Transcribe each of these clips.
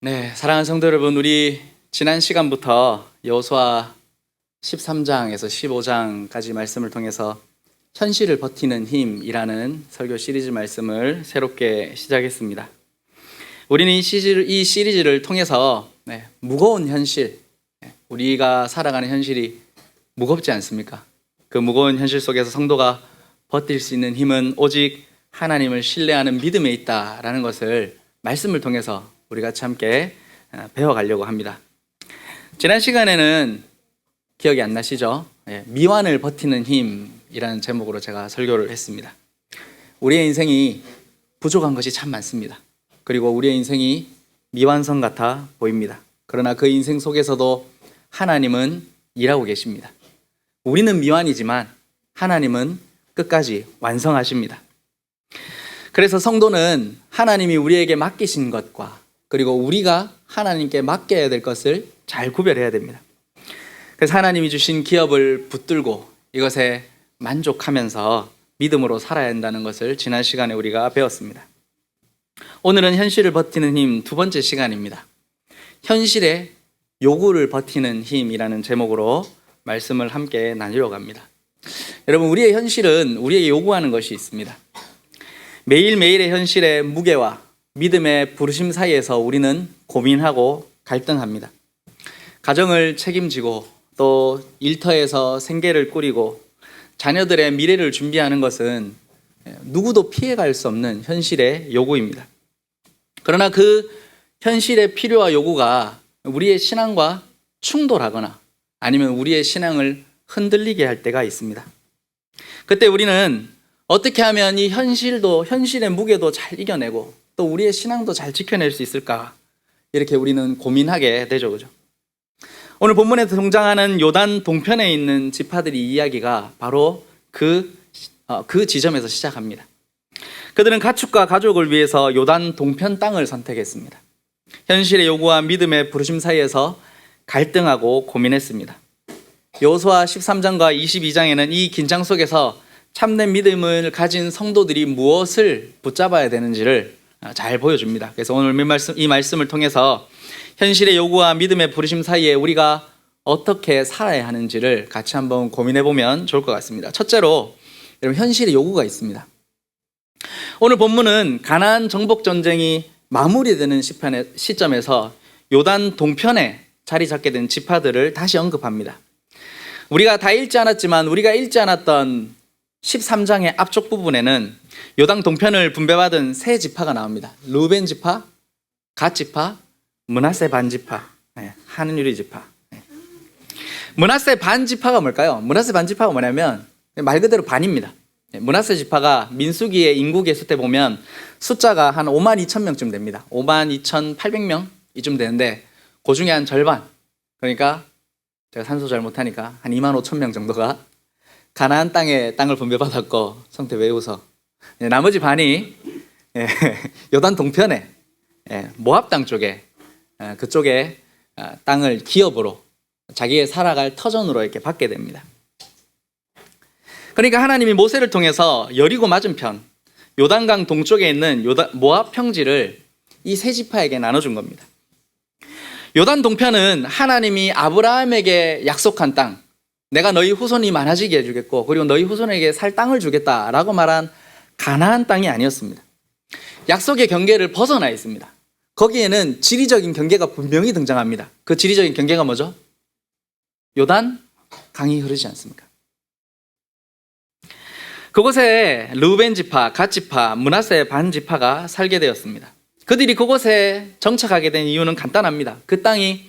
네, 사랑하는 성도 여러분, 우리 지난 시간부터 여호수아 13장에서 15장까지 말씀을 통해서 현실을 버티는 힘이라는 설교 시리즈 말씀을 새롭게 시작했습니다. 우리는 이 시리즈를 통해서 무거운 현실, 우리가 살아가는 현실이 무겁지 않습니까? 그 무거운 현실 속에서 성도가 버틸 수 있는 힘은 오직 하나님을 신뢰하는 믿음에 있다라는 것을 말씀을 통해서 우리 같이 함께 배워가려고 합니다. 지난 시간에는 기억이 안 나시죠? 미완을 버티는 힘이라는 제목으로 제가 설교를 했습니다. 우리의 인생이 부족한 것이 참 많습니다. 그리고 우리의 인생이 미완성 같아 보입니다. 그러나 그 인생 속에서도 하나님은 일하고 계십니다. 우리는 미완이지만 하나님은 끝까지 완성하십니다. 그래서 성도는 하나님이 우리에게 맡기신 것과 그리고 우리가 하나님께 맡겨야 될 것을 잘 구별해야 됩니다. 그래서 하나님이 주신 기업을 붙들고 이것에 만족하면서 믿음으로 살아야 한다는 것을 지난 시간에 우리가 배웠습니다. 오늘은 현실을 버티는 힘 두 번째 시간입니다. 현실의 요구를 버티는 힘이라는 제목으로 말씀을 함께 나누려고 합니다. 여러분, 우리의 현실은 우리에게 요구하는 것이 있습니다. 매일매일의 현실의 무게와 믿음의 부르심 사이에서 우리는 고민하고 갈등합니다. 가정을 책임지고 또 일터에서 생계를 꾸리고 자녀들의 미래를 준비하는 것은 누구도 피해갈 수 없는 현실의 요구입니다. 그러나 그 현실의 필요와 요구가 우리의 신앙과 충돌하거나 아니면 우리의 신앙을 흔들리게 할 때가 있습니다. 그때 우리는 어떻게 하면 이 현실의 무게도 잘 이겨내고 또 우리의 신앙도 잘 지켜낼 수 있을까? 이렇게 우리는 고민하게 되죠, 그죠? 오늘 본문에 등장하는 요단 동편에 있는 지파들의 이야기가 바로 그 지점에서 시작합니다. 그들은 가축과 가족을 위해서 요단 동편 땅을 선택했습니다. 현실의 요구와 믿음의 부르심 사이에서 갈등하고 고민했습니다. 여호수아 13장과 22장에는 이 긴장 속에서 참된 믿음을 가진 성도들이 무엇을 붙잡아야 되는지를 잘 보여줍니다. 그래서 오늘 이 말씀을 통해서 현실의 요구와 믿음의 부르심 사이에 우리가 어떻게 살아야 하는지를 같이 한번 고민해 보면 좋을 것 같습니다. 첫째로, 여러분, 현실의 요구가 있습니다. 오늘 본문은 가나안 정복 전쟁이 마무리되는 시점에서 요단 동편에 자리 잡게 된 지파들을 다시 언급합니다. 우리가 다 읽지 않았지만 우리가 읽지 않았던 13장의 앞쪽 부분에는 요단 동편을 분배받은 세 지파가 나옵니다. 르우벤 지파, 갓 지파, 므낫세 반 지파, 한유리 지파. 므낫세 반 지파가 뭘까요? 므낫세 반 지파가 뭐냐면 말 그대로 반입니다. 므낫세 지파가 민수기의 인구 계수 때 보면 숫자가 한 52,000명쯤 됩니다. 52,800명 이쯤 되는데 그 중에 한 절반, 그러니까 제가 산수 잘 못하니까 한 25,000명 정도가 가나안 땅을 분배받았고, 성태 왜 웃어? 나머지 반이 요단 동편에 모압 땅 쪽에 그쪽에 땅을 기업으로 자기의 살아갈 터전으로 이렇게 받게 됩니다. 그러니까 하나님이 모세를 통해서 여리고 맞은편 요단강 동쪽에 있는 모압 평지를 이 세 지파에게 나눠준 겁니다. 요단 동편은 하나님이 아브라함에게 약속한 땅, 내가 너희 후손이 많아지게 해주겠고 그리고 너희 후손에게 살 땅을 주겠다라고 말한 가나안 땅이 아니었습니다. 약속의 경계를 벗어나 있습니다. 거기에는 지리적인 경계가 분명히 등장합니다. 그 지리적인 경계가 뭐죠? 요단 강이 흐르지 않습니까? 그곳에 르우벤 지파, 갓 지파, 므낫세 반 지파가 살게 되었습니다. 그들이 그곳에 정착하게 된 이유는 간단합니다. 그 땅이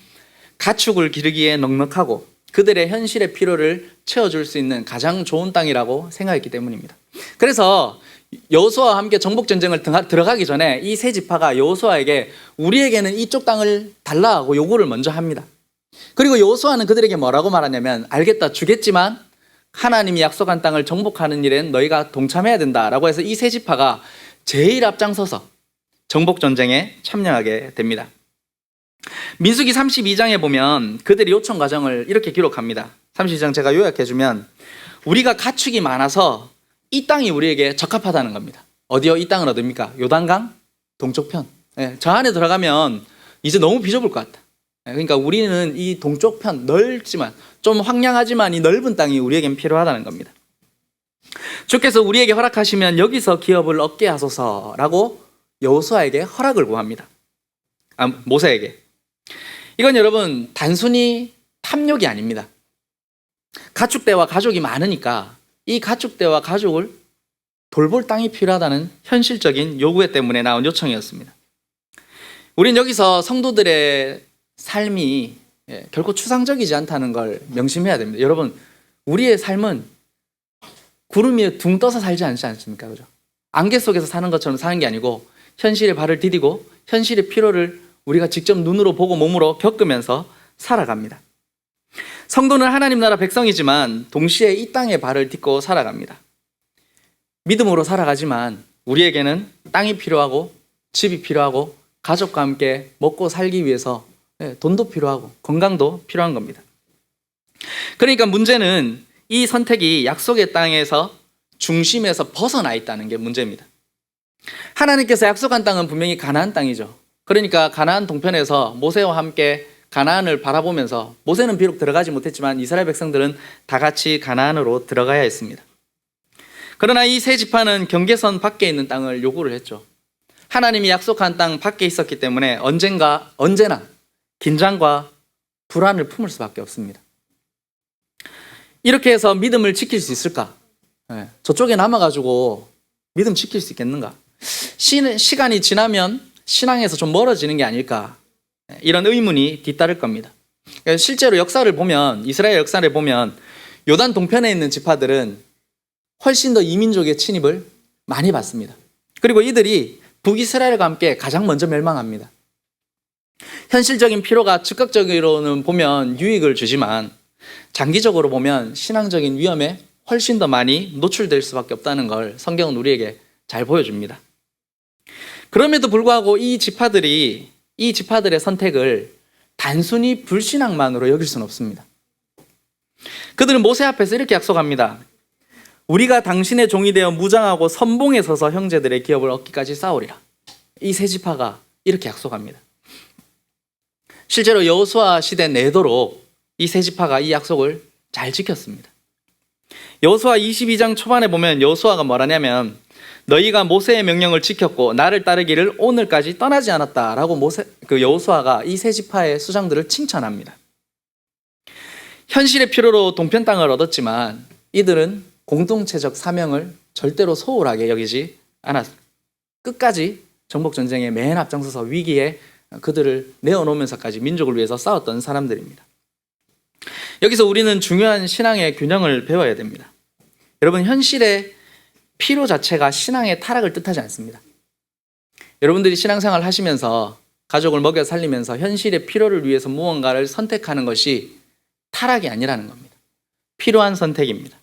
가축을 기르기에 넉넉하고 그들의 현실의 필요를 채워줄 수 있는 가장 좋은 땅이라고 생각했기 때문입니다. 그래서 여호수아와 함께 정복전쟁을 들어가기 전에 이 세 지파가 여호수아에게 우리에게는 이쪽 땅을 달라고 요구를 먼저 합니다. 그리고 여호수아는 그들에게 뭐라고 말하냐면, 알겠다, 주겠지만 하나님이 약속한 땅을 정복하는 일엔 너희가 동참해야 된다라고 해서 이 세 지파가 제일 앞장서서 정복전쟁에 참여하게 됩니다. 민수기 32장에 보면 그들의 요청 과정을 이렇게 기록합니다. 32장 제가 요약해주면, 우리가 가축이 많아서 이 땅이 우리에게 적합하다는 겁니다. 어디요? 이 땅은 어디입니까? 요단강 동쪽편. 저 안에 들어가면 이제 너무 비좁을 것 같다. 그러니까 우리는 이 동쪽 편 넓지만 좀 황량하지만 이 넓은 땅이 우리에겐 필요하다는 겁니다. 주께서 우리에게 허락하시면 여기서 기업을 얻게 하소서라고 여호수아에게 허락을 구합니다. 모세에게. 이건 여러분 단순히 탐욕이 아닙니다. 가축대와 가족이 많으니까 이 가축대와 가족을 돌볼 땅이 필요하다는 현실적인 요구 때문에 나온 요청이었습니다. 우린 여기서 성도들의 삶이 결코 추상적이지 않다는 걸 명심해야 됩니다. 여러분, 우리의 삶은 구름 위에 둥 떠서 살지 않지 않습니까? 그죠? 안개 속에서 사는 것처럼 사는 게 아니고 현실에 발을 디디고 현실의 필요를 우리가 직접 눈으로 보고 몸으로 겪으면서 살아갑니다. 성도는 하나님 나라 백성이지만 동시에 이 땅에 발을 딛고 살아갑니다. 믿음으로 살아가지만 우리에게는 땅이 필요하고 집이 필요하고 가족과 함께 먹고 살기 위해서 돈도 필요하고 건강도 필요한 겁니다. 그러니까 문제는 이 선택이 약속의 땅에서 중심에서 벗어나 있다는 게 문제입니다. 하나님께서 약속한 땅은 분명히 가나안 땅이죠. 그러니까 가나안 동편에서 모세와 함께 가나안을 바라보면서 모세는 비록 들어가지 못했지만 이스라엘 백성들은 다 같이 가나안으로 들어가야 했습니다. 그러나 이 세 지파는 경계선 밖에 있는 땅을 요구를 했죠. 하나님이 약속한 땅 밖에 있었기 때문에 언제나 긴장과 불안을 품을 수밖에 없습니다. 이렇게 해서 믿음을 지킬 수 있을까? 저쪽에 남아가지고 믿음 지킬 수 있겠는가? 시간이 지나면 신앙에서 좀 멀어지는 게 아닐까? 이런 의문이 뒤따를 겁니다. 실제로 역사를 보면, 이스라엘 역사를 보면 요단 동편에 있는 지파들은 훨씬 더 이민족의 침입을 많이 받습니다. 그리고 이들이 북이스라엘과 함께 가장 먼저 멸망합니다. 현실적인 필요가 즉각적으로는 보면 유익을 주지만 장기적으로 보면 신앙적인 위험에 훨씬 더 많이 노출될 수밖에 없다는 걸 성경은 우리에게 잘 보여줍니다. 그럼에도 불구하고 이 지파들의 선택을 단순히 불신앙만으로 여길 수는 없습니다. 그들은 모세 앞에서 이렇게 약속합니다. 우리가 당신의 종이 되어 무장하고 선봉에 서서 형제들의 기업을 얻기까지 싸우리라. 이 세 지파가 이렇게 약속합니다. 실제로 여호수아 시대 내도록 이 세 지파가 이 약속을 잘 지켰습니다. 여호수아 22장 초반에 보면 여호수아가 뭐라냐면 너희가 모세의 명령을 지켰고 나를 따르기를 오늘까지 떠나지 않았다라고 여호수아가 이 세 지파의 수장들을 칭찬합니다. 현실의 필요로 동편 땅을 얻었지만 이들은 공동체적 사명을 절대로 소홀하게 여기지 않았습니다. 끝까지 정복전쟁의 맨 앞장서서 위기에 그들을 내어놓으면서까지 민족을 위해서 싸웠던 사람들입니다. 여기서 우리는 중요한 신앙의 균형을 배워야 됩니다. 여러분, 현실의 필요 자체가 신앙의 타락을 뜻하지 않습니다. 여러분들이 신앙생활 하시면서 가족을 먹여 살리면서 현실의 필요를 위해서 무언가를 선택하는 것이 타락이 아니라는 겁니다. 필요한 선택입니다.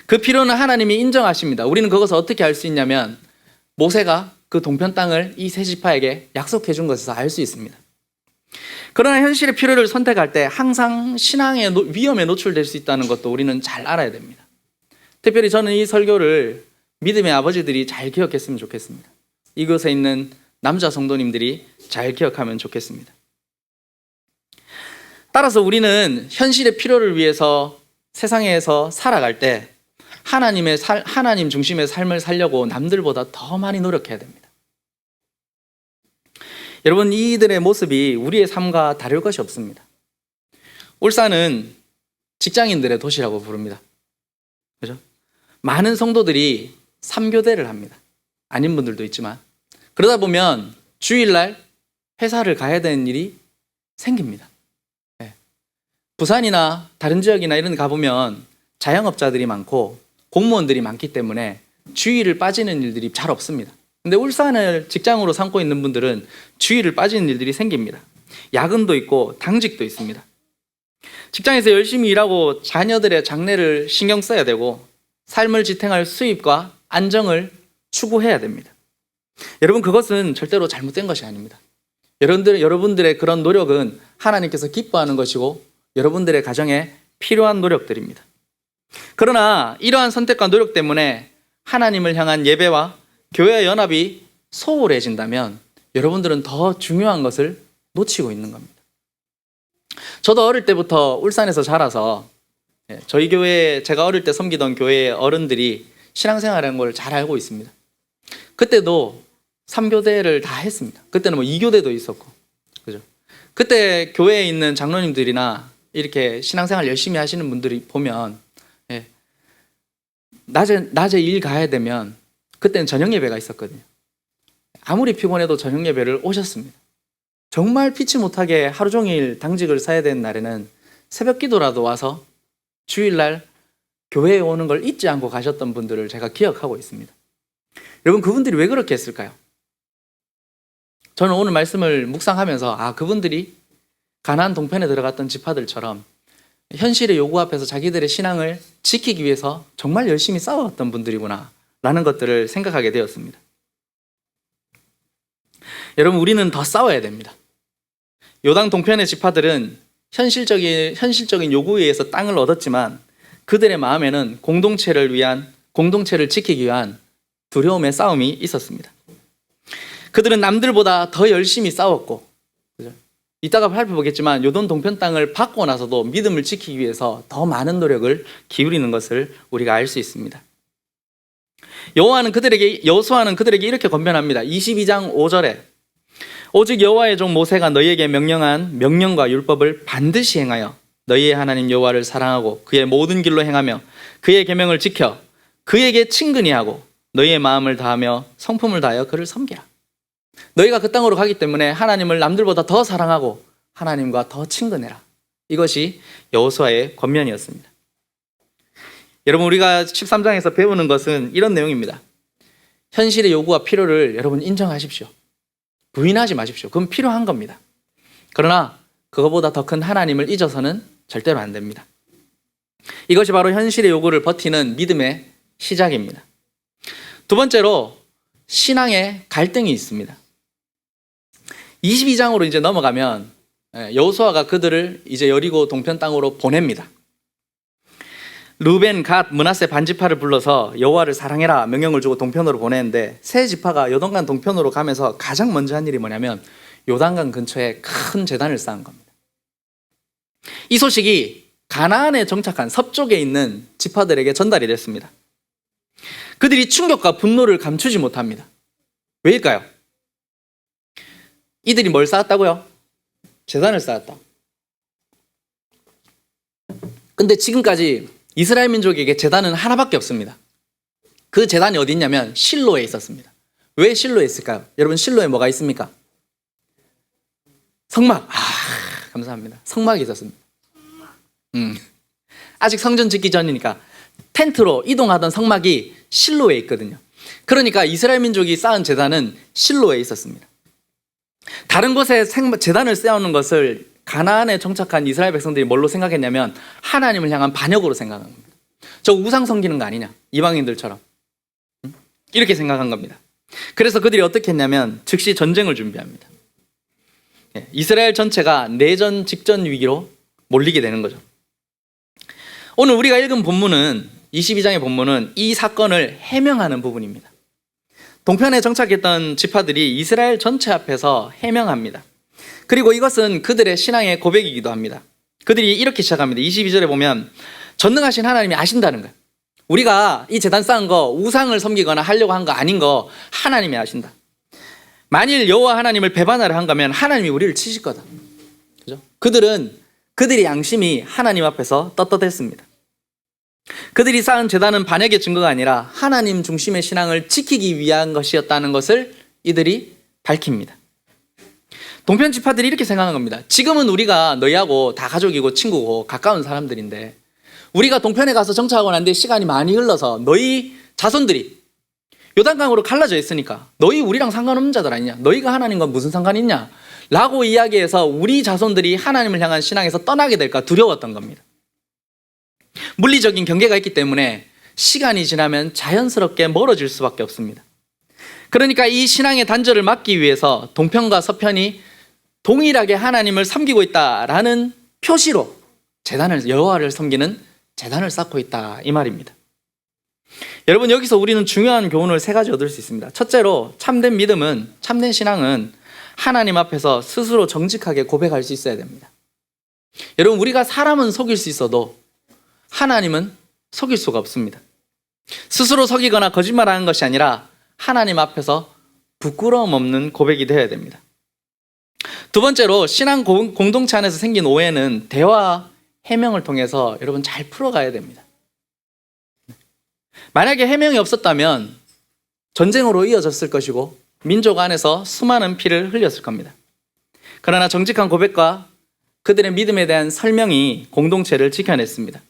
그 필요는 하나님이 인정하십니다. 우리는 그것을 어떻게 알 수 있냐면 모세가 그 동편 땅을 이 세 지파에게 약속해 준 것에서 알 수 있습니다. 그러나 현실의 필요를 선택할 때 항상 신앙의 위험에 노출될 수 있다는 것도 우리는 잘 알아야 됩니다. 특별히 저는 이 설교를 믿음의 아버지들이 잘 기억했으면 좋겠습니다. 이곳에 있는 남자 성도님들이 잘 기억하면 좋겠습니다. 따라서 우리는 현실의 필요를 위해서 세상에서 살아갈 때 하나님 중심의 삶을 살려고 남들보다 더 많이 노력해야 됩니다. 여러분, 이들의 모습이 우리의 삶과 다를 것이 없습니다. 울산은 직장인들의 도시라고 부릅니다. 그죠? 많은 성도들이 3교대를 합니다. 아닌 분들도 있지만. 그러다 보면 주일날 회사를 가야 되는 일이 생깁니다. 부산이나 다른 지역이나 이런 데 가보면 자영업자들이 많고 공무원들이 많기 때문에 주일을 빠지는 일들이 잘 없습니다. 근데 울산을 직장으로 삼고 있는 분들은 주일을 빠지는 일들이 생깁니다. 야근도 있고 당직도 있습니다. 직장에서 열심히 일하고 자녀들의 장래를 신경 써야 되고 삶을 지탱할 수입과 안정을 추구해야 됩니다. 여러분, 그것은 절대로 잘못된 것이 아닙니다. 여러분들의 그런 노력은 하나님께서 기뻐하는 것이고 여러분들의 가정에 필요한 노력들입니다. 그러나 이러한 선택과 노력 때문에 하나님을 향한 예배와 교회 연합이 소홀해진다면 여러분들은 더 중요한 것을 놓치고 있는 겁니다. 저도 어릴 때부터 울산에서 자라서 저희 교회, 제가 어릴 때 섬기던 교회 어른들이 신앙생활이라는 걸 잘 알고 있습니다. 그때도 3교대를 다 했습니다. 그때는 뭐 2교대도 있었고, 그죠? 그때 교회에 있는 장로님들이나 이렇게 신앙생활 열심히 하시는 분들이 보면, 낮에 일 가야 되면 그때는 저녁 예배가 있었거든요. 아무리 피곤해도 저녁 예배를 오셨습니다. 정말 피치 못하게 하루 종일 당직을 서야 되는 날에는 새벽 기도라도 와서 주일날 교회에 오는 걸 잊지 않고 가셨던 분들을 제가 기억하고 있습니다. 여러분, 그분들이 왜 그렇게 했을까요? 저는 오늘 말씀을 묵상하면서 그분들이 가나안 동편에 들어갔던 지파들처럼 현실의 요구 앞에서 자기들의 신앙을 지키기 위해서 정말 열심히 싸워왔던 분들이구나 라는 것들을 생각하게 되었습니다. 여러분, 우리는 더 싸워야 됩니다. 요단 동편의 지파들은 현실적인 요구에 의해서 땅을 얻었지만 그들의 마음에는 공동체를 지키기 위한 두려움의 싸움이 있었습니다. 그들은 남들보다 더 열심히 싸웠고, 그죠? 이따가 살펴보겠지만 요단 동편 땅을 받고 나서도 믿음을 지키기 위해서 더 많은 노력을 기울이는 것을 우리가 알 수 있습니다. 여호수아는 그들에게 이렇게 권면합니다. 22장 5절에 오직 여호와의 종 모세가 너희에게 명령한 명령과 율법을 반드시 행하여 너희의 하나님 여호와를 사랑하고 그의 모든 길로 행하며 그의 계명을 지켜 그에게 친근히 하고 너희의 마음을 다하며 성품을 다하여 그를 섬기라. 너희가 그 땅으로 가기 때문에 하나님을 남들보다 더 사랑하고 하나님과 더 친근해라. 이것이 여호수아의 권면이었습니다. 여러분, 우리가 13장에서 배우는 것은 이런 내용입니다. 현실의 요구와 필요를 여러분 인정하십시오. 부인하지 마십시오. 그건 필요한 겁니다. 그러나 그거보다 더 큰 하나님을 잊어서는 절대로 안 됩니다. 이것이 바로 현실의 요구를 버티는 믿음의 시작입니다. 두 번째로 신앙의 갈등이 있습니다. 22장으로 이제 넘어가면 여호수아가 그들을 이제 여리고 동편 땅으로 보냅니다. 르벤, 갓, 므낫세 반지파를 불러서 여호와를 사랑해라 명령을 주고 동편으로 보내는데 세 지파가 요단강 동편으로 가면서 가장 먼저 한 일이 뭐냐면 요단강 근처에 큰 제단을 쌓은 겁니다. 이 소식이 가나안에 정착한 서쪽에 있는 지파들에게 전달이 됐습니다. 그들이 충격과 분노를 감추지 못합니다. 왜일까요? 이들이 뭘 쌓았다고요? 제단을 쌓았다. 근데 지금까지 이스라엘 민족에게 제단은 하나밖에 없습니다. 그 제단이 어디 있냐면 실로에 있었습니다. 왜 실로에 있을까요? 여러분, 실로에 뭐가 있습니까? 성막. 감사합니다. 성막이 있었습니다. 아직 성전 짓기 전이니까 텐트로 이동하던 성막이 실로에 있거든요. 그러니까 이스라엘 민족이 쌓은 제단은 실로에 있었습니다. 다른 곳에 제단을 세우는 것을 가나안에 정착한 이스라엘 백성들이 뭘로 생각했냐면 하나님을 향한 반역으로 생각한 겁니다. 저 우상 섬기는 거 아니냐, 이방인들처럼 이렇게 생각한 겁니다. 그래서 그들이 어떻게 했냐면 즉시 전쟁을 준비합니다. 이스라엘 전체가 내전 직전 위기로 몰리게 되는 거죠. 오늘 우리가 읽은 본문은 22장의 본문은 이 사건을 해명하는 부분입니다. 동편에 정착했던 지파들이 이스라엘 전체 앞에서 해명합니다. 그리고 이것은 그들의 신앙의 고백이기도 합니다. 그들이 이렇게 시작합니다. 22절에 보면 전능하신 하나님이 아신다는 거예요. 우리가 이 제단 쌓은 거 우상을 섬기거나 하려고 한 거 아닌 거 하나님이 아신다. 만일 여호와 하나님을 배반하려 한 거면 하나님이 우리를 치실 거다. 그죠? 그들의 양심이 하나님 앞에서 떳떳했습니다. 그들이 쌓은 제단은 반역의 증거가 아니라 하나님 중심의 신앙을 지키기 위한 것이었다는 것을 이들이 밝힙니다. 동편 지파들이 이렇게 생각한 겁니다. 지금은 우리가 너희하고 다 가족이고 친구고 가까운 사람들인데 우리가 동편에 가서 정착하고 난 뒤에 시간이 많이 흘러서 너희 자손들이 요단강으로 갈라져 있으니까 너희 우리랑 상관없는 자들 아니냐, 너희가 하나님과 무슨 상관이 있냐 라고 이야기해서 우리 자손들이 하나님을 향한 신앙에서 떠나게 될까 두려웠던 겁니다. 물리적인 경계가 있기 때문에 시간이 지나면 자연스럽게 멀어질 수밖에 없습니다. 그러니까 이 신앙의 단절을 막기 위해서 동편과 서편이 동일하게 하나님을 섬기고 있다라는 표시로 여호와를 섬기는 제단을 쌓고 있다, 이 말입니다. 여러분, 여기서 우리는 중요한 교훈을 세 가지 얻을 수 있습니다. 첫째로 참된 믿음은, 참된 신앙은 하나님 앞에서 스스로 정직하게 고백할 수 있어야 됩니다. 여러분, 우리가 사람은 속일 수 있어도 하나님은 속일 수가 없습니다. 스스로 속이거나 거짓말하는 것이 아니라 하나님 앞에서 부끄러움 없는 고백이 되어야 됩니다. 두 번째로, 신앙 공동체 안에서 생긴 오해는 대화, 해명을 통해서 여러분 잘 풀어가야 됩니다. 만약에 해명이 없었다면 전쟁으로 이어졌을 것이고 민족 안에서 수많은 피를 흘렸을 겁니다. 그러나 정직한 고백과 그들의 믿음에 대한 설명이 공동체를 지켜냈습니다.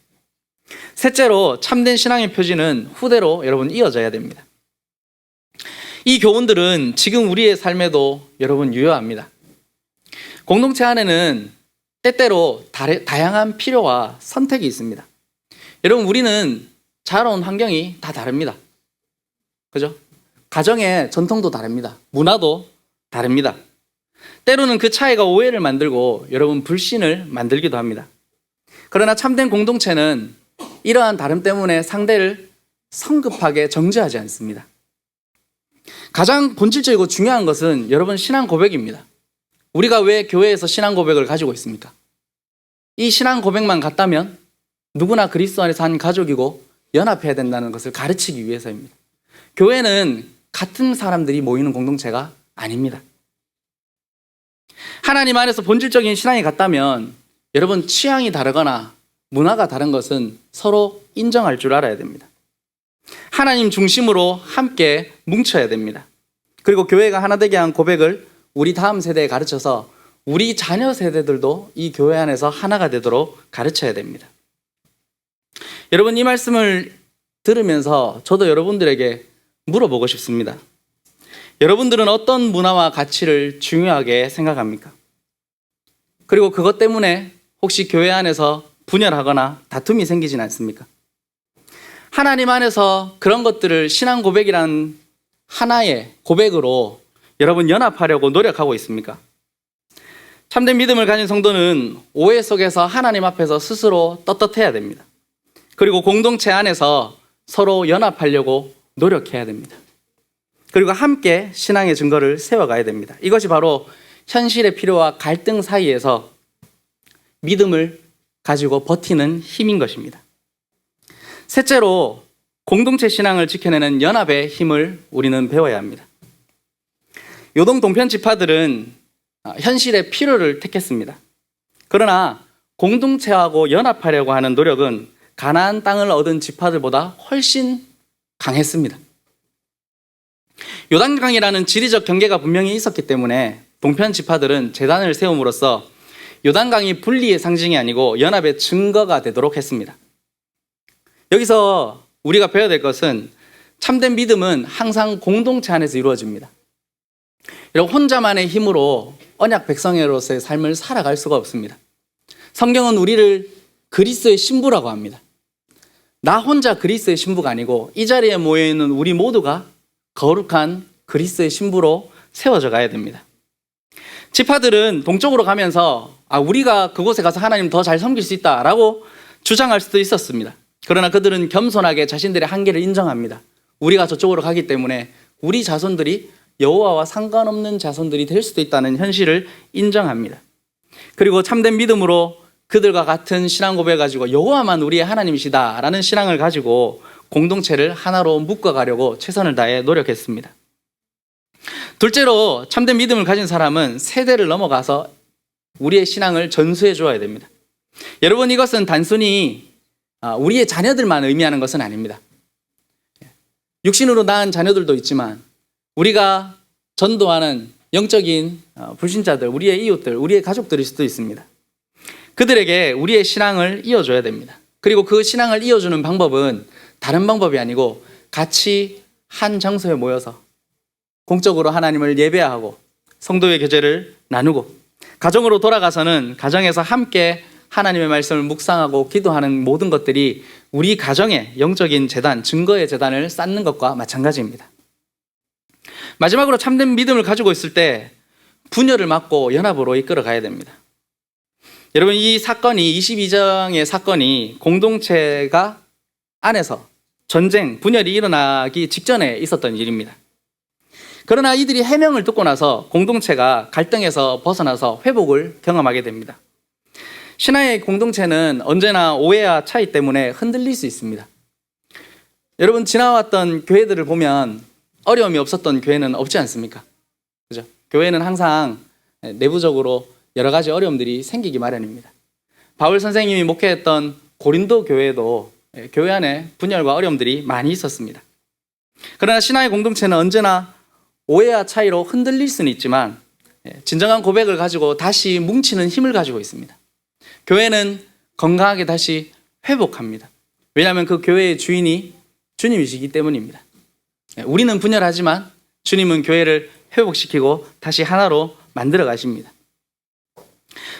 셋째로, 참된 신앙의 표지는 후대로 여러분 이어져야 됩니다. 이 교훈들은 지금 우리의 삶에도 여러분 유효합니다. 공동체 안에는 때때로 다양한 필요와 선택이 있습니다. 여러분, 우리는 자라온 환경이 다 다릅니다. 그죠? 가정의 전통도 다릅니다. 문화도 다릅니다. 때로는 그 차이가 오해를 만들고 여러분 불신을 만들기도 합니다. 그러나 참된 공동체는 이러한 다름 때문에 상대를 성급하게 정죄하지 않습니다. 가장 본질적이고 중요한 것은 여러분 신앙 고백입니다. 우리가 왜 교회에서 신앙 고백을 가지고 있습니까? 이 신앙 고백만 같다면 누구나 그리스도 안에서 한 가족이고 연합해야 된다는 것을 가르치기 위해서입니다. 교회는 같은 사람들이 모이는 공동체가 아닙니다. 하나님 안에서 본질적인 신앙이 같다면 여러분 취향이 다르거나 문화가 다른 것은 서로 인정할 줄 알아야 됩니다. 하나님 중심으로 함께 뭉쳐야 됩니다. 그리고 교회가 하나 되게 한 고백을 우리 다음 세대에 가르쳐서 우리 자녀 세대들도 이 교회 안에서 하나가 되도록 가르쳐야 됩니다. 여러분, 이 말씀을 들으면서 저도 여러분들에게 물어보고 싶습니다. 여러분들은 어떤 문화와 가치를 중요하게 생각합니까? 그리고 그것 때문에 혹시 교회 안에서 분열하거나 다툼이 생기진 않습니까? 하나님 안에서 그런 것들을 신앙 고백이란 하나의 고백으로 여러분 연합하려고 노력하고 있습니까? 참된 믿음을 가진 성도는 오해 속에서 하나님 앞에서 스스로 떳떳해야 됩니다. 그리고 공동체 안에서 서로 연합하려고 노력해야 됩니다. 그리고 함께 신앙의 증거를 세워가야 됩니다. 이것이 바로 현실의 필요와 갈등 사이에서 믿음을 가지고 버티는 힘인 것입니다. 셋째로, 공동체 신앙을 지켜내는 연합의 힘을 우리는 배워야 합니다. 요동 동편 지파들은 현실의 필요를 택했습니다. 그러나 공동체하고 연합하려고 하는 노력은 가나안 땅을 얻은 지파들보다 훨씬 강했습니다. 요단강이라는 지리적 경계가 분명히 있었기 때문에 동편 지파들은 제단을 세움으로써 요단강이 분리의 상징이 아니고 연합의 증거가 되도록 했습니다. 여기서 우리가 배워야 될 것은 참된 믿음은 항상 공동체 안에서 이루어집니다. 여러분, 혼자만의 힘으로 언약 백성으로서의 삶을 살아갈 수가 없습니다. 성경은 우리를 그리스도의 신부라고 합니다. 나 혼자 그리스도의 신부가 아니고 이 자리에 모여있는 우리 모두가 거룩한 그리스도의 신부로 세워져 가야 됩니다. 지파들은 동쪽으로 가면서 우리가 그곳에 가서 하나님 더 잘 섬길 수 있다라고 주장할 수도 있었습니다. 그러나 그들은 겸손하게 자신들의 한계를 인정합니다. 우리가 저쪽으로 가기 때문에 우리 자손들이 여호와와 상관없는 자손들이 될 수도 있다는 현실을 인정합니다. 그리고 참된 믿음으로 그들과 같은 신앙 고백을 가지고 여호와만 우리의 하나님이시다라는 신앙을 가지고 공동체를 하나로 묶어가려고 최선을 다해 노력했습니다. 둘째로, 참된 믿음을 가진 사람은 세대를 넘어가서 우리의 신앙을 전수해 주어야 됩니다. 여러분, 이것은 단순히 우리의 자녀들만 의미하는 것은 아닙니다. 육신으로 낳은 자녀들도 있지만 우리가 전도하는 영적인 불신자들, 우리의 이웃들, 우리의 가족들일 수도 있습니다. 그들에게 우리의 신앙을 이어줘야 됩니다. 그리고 그 신앙을 이어주는 방법은 다른 방법이 아니고 같이 한 장소에 모여서 공적으로 하나님을 예배하고 성도의 교제를 나누고, 가정으로 돌아가서는 가정에서 함께 하나님의 말씀을 묵상하고 기도하는 모든 것들이 우리 가정의 영적인 재단, 증거의 재단을 쌓는 것과 마찬가지입니다. 마지막으로 참된 믿음을 가지고 있을 때 분열을 막고 연합으로 이끌어 가야 됩니다. 여러분, 이 사건이 22장의 사건이 공동체가 안에서 전쟁, 분열이 일어나기 직전에 있었던 일입니다. 그러나 이들이 해명을 듣고 나서 공동체가 갈등에서 벗어나서 회복을 경험하게 됩니다. 신화의 공동체는 언제나 오해와 차이 때문에 흔들릴 수 있습니다. 여러분, 지나왔던 교회들을 보면 어려움이 없었던 교회는 없지 않습니까? 그죠? 교회는 항상 내부적으로 여러 가지 어려움들이 생기기 마련입니다. 바울 선생님이 목회했던 고린도 교회도 교회 안에 분열과 어려움들이 많이 있었습니다. 그러나 신화의 공동체는 언제나 오해와 차이로 흔들릴 수는 있지만 진정한 고백을 가지고 다시 뭉치는 힘을 가지고 있습니다. 교회는 건강하게 다시 회복합니다. 왜냐하면 그 교회의 주인이 주님이시기 때문입니다. 우리는 분열하지만 주님은 교회를 회복시키고 다시 하나로 만들어 가십니다.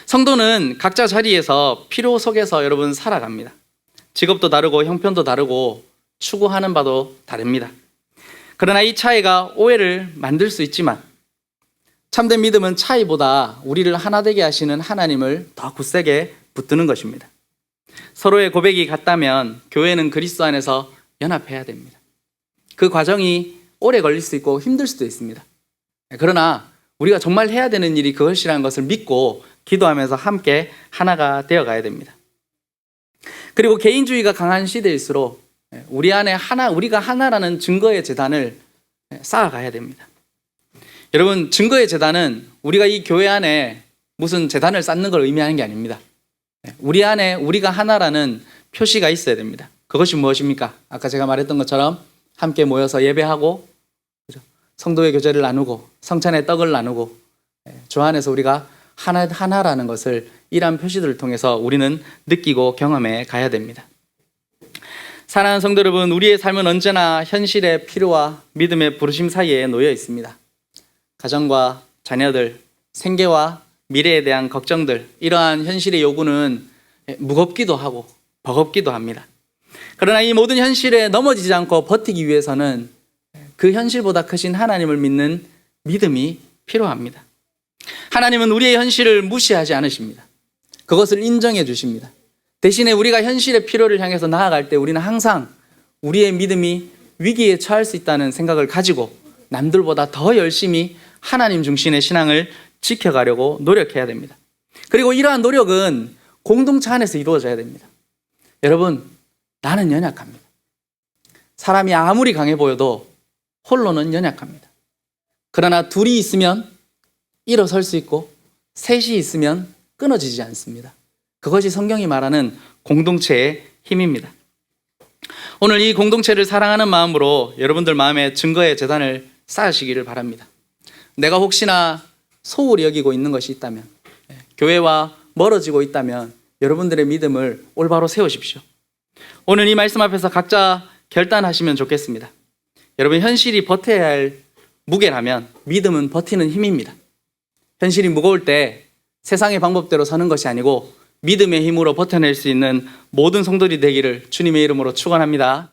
성도는 각자 자리에서 필요 속에서 여러분 살아갑니다. 직업도 다르고 형편도 다르고 추구하는 바도 다릅니다. 그러나 이 차이가 오해를 만들 수 있지만 참된 믿음은 차이보다 우리를 하나 되게 하시는 하나님을 더 굳세게 붙드는 것입니다. 서로의 고백이 같다면 교회는 그리스도 안에서 연합해야 됩니다. 그 과정이 오래 걸릴 수 있고 힘들 수도 있습니다. 그러나 우리가 정말 해야 되는 일이 그것이라는 것을 믿고 기도하면서 함께 하나가 되어가야 됩니다. 그리고 개인주의가 강한 시대일수록 우리 안에 우리가 하나라는 증거의 재단을 쌓아가야 됩니다. 여러분, 증거의 재단은 우리가 이 교회 안에 무슨 재단을 쌓는 걸 의미하는 게 아닙니다. 우리 안에 우리가 하나라는 표시가 있어야 됩니다. 그것이 무엇입니까? 아까 제가 말했던 것처럼 함께 모여서 예배하고 성도의 교제를 나누고 성찬의 떡을 나누고 주 안에서 우리가 하나라는 것을 이러한 표시들을 통해서 우리는 느끼고 경험해 가야 됩니다. 사랑하는 성도 여러분, 우리의 삶은 언제나 현실의 필요와 믿음의 부르심 사이에 놓여 있습니다. 가정과 자녀들, 생계와 미래에 대한 걱정들, 이러한 현실의 요구는 무겁기도 하고 버겁기도 합니다. 그러나 이 모든 현실에 넘어지지 않고 버티기 위해서는 그 현실보다 크신 하나님을 믿는 믿음이 필요합니다. 하나님은 우리의 현실을 무시하지 않으십니다. 그것을 인정해 주십니다. 대신에 우리가 현실의 필요를 향해서 나아갈 때 우리는 항상 우리의 믿음이 위기에 처할 수 있다는 생각을 가지고 남들보다 더 열심히 하나님 중심의 신앙을 지켜가려고 노력해야 됩니다. 그리고 이러한 노력은 공동체 안에서 이루어져야 됩니다. 여러분, 나는 연약합니다. 사람이 아무리 강해 보여도 홀로는 연약합니다. 그러나 둘이 있으면 일어설 수 있고 셋이 있으면 끊어지지 않습니다. 그것이 성경이 말하는 공동체의 힘입니다. 오늘 이 공동체를 사랑하는 마음으로 여러분들 마음에 증거의 재단을 쌓으시기를 바랍니다. 내가 혹시나 소홀히 여기고 있는 것이 있다면, 교회와 멀어지고 있다면 여러분들의 믿음을 올바로 세우십시오. 오늘 이 말씀 앞에서 각자 결단하시면 좋겠습니다. 여러분, 현실이 버텨야 할 무게라면 믿음은 버티는 힘입니다. 현실이 무거울 때 세상의 방법대로 사는 것이 아니고 믿음의 힘으로 버텨낼 수 있는 모든 성도들이 되기를 주님의 이름으로 축원합니다.